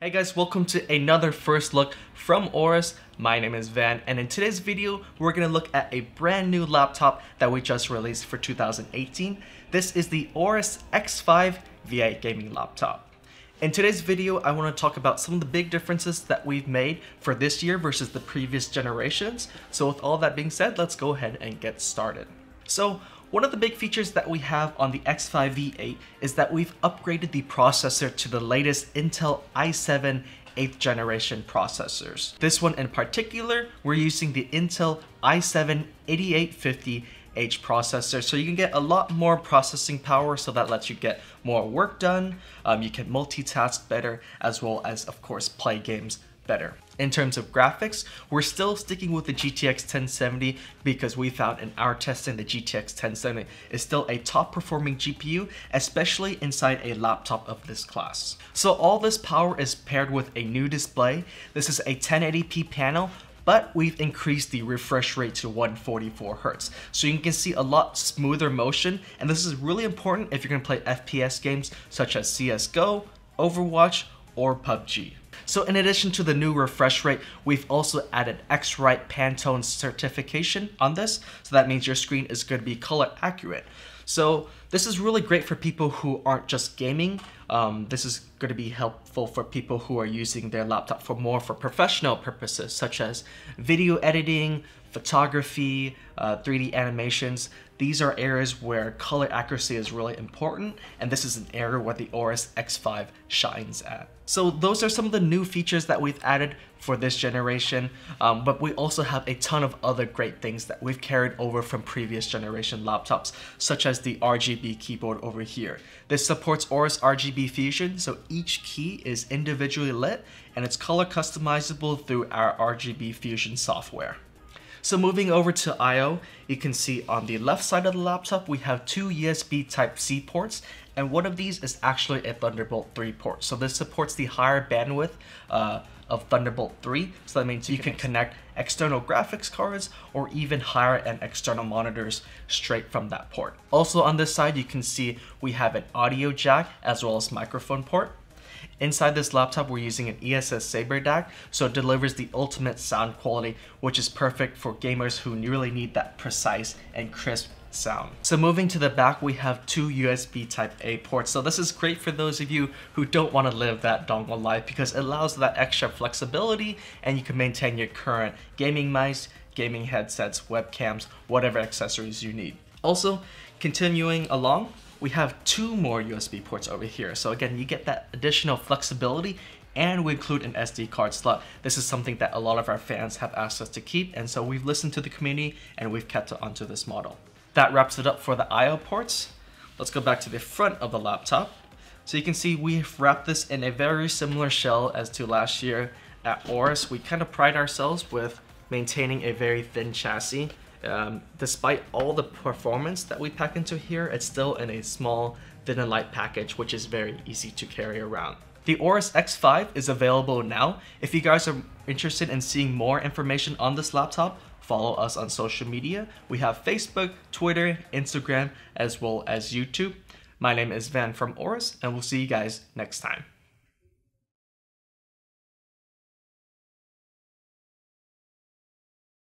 Hey guys, welcome to another first look from AORUS. My name is Van, and in today's video, we're going to look at a brand new laptop that we just released for 2018. This is the AORUS X5 V8 gaming laptop. In today's video, I want to talk about some of the big differences that we've made for this year versus the previous generations. So with all that being said, let's go ahead and get started. So one of the big features that we have on the X5 V8 is that we've upgraded the processor to the latest Intel i7 8th generation processors. This one in particular, we're using the Intel i7 8850H processor, so you can get a lot more processing power, so that lets you get more work done. You can multitask better, as well as, of course, play games better. In terms of graphics, we're still sticking with the GTX 1070 because we found in our testing the GTX 1070 is still a top performing GPU, especially inside a laptop of this class. So all this power is paired with a new display. This is a 1080p panel, but we've increased the refresh rate to 144 Hz. So you can see a lot smoother motion, and this is really important if you're going to play FPS games such as CSGO, Overwatch, or PUBG. So in addition to the new refresh rate, we've also added X-Rite Pantone certification on this. So that means your screen is going to be color accurate. So this is really great for people who aren't just gaming. This is going to be helpful for people who are using their laptop for professional purposes, such as video editing, photography, 3D animations. These are areas where color accuracy is really important, and this is an area where the AORUS X5 shines at. So those are some of the new features that we've added for this generation, but we also have a ton of other great things that we've carried over from previous generation laptops, such as the RGB keyboard over here. This supports AORUS RGB Fusion, so each key is individually lit, and it's color customizable through our RGB Fusion software. So moving over to I/O, you can see on the left side of the laptop we have two USB Type-C ports, and one of these is actually a Thunderbolt 3 port. So this supports the higher bandwidth of Thunderbolt 3, so that means you can connect external graphics cards or even higher-end external monitors straight from that port. Also on this side, you can see we have an audio jack as well as microphone port. Inside this laptop, we're using an ESS Saber DAC, so it delivers the ultimate sound quality, which is perfect for gamers who really need that precise and crisp sound. So moving to the back, we have two USB Type-A ports. So this is great for those of you who don't want to live that dongle life, because it allows that extra flexibility, and you can maintain your current gaming mice, gaming headsets, webcams, whatever accessories you need. Also, continuing along, we have two more USB ports over here. So again, you get that additional flexibility, and we include an SD card slot. This is something that a lot of our fans have asked us to keep, and so we've listened to the community and we've kept it onto this model. That wraps it up for the I/O ports. Let's go back to the front of the laptop. So you can see we've wrapped this in a very similar shell as to last year at AORUS. We kind of pride ourselves with maintaining a very thin chassis. Despite all the performance that we pack into here, it's still in a small, thin and light package, which is very easy to carry around. The AORUS X5 is available now. If you guys are interested in seeing more information on this laptop, follow us on social media. We have Facebook, Twitter, Instagram, as well as YouTube. My name is Van from AORUS, and we'll see you guys next time.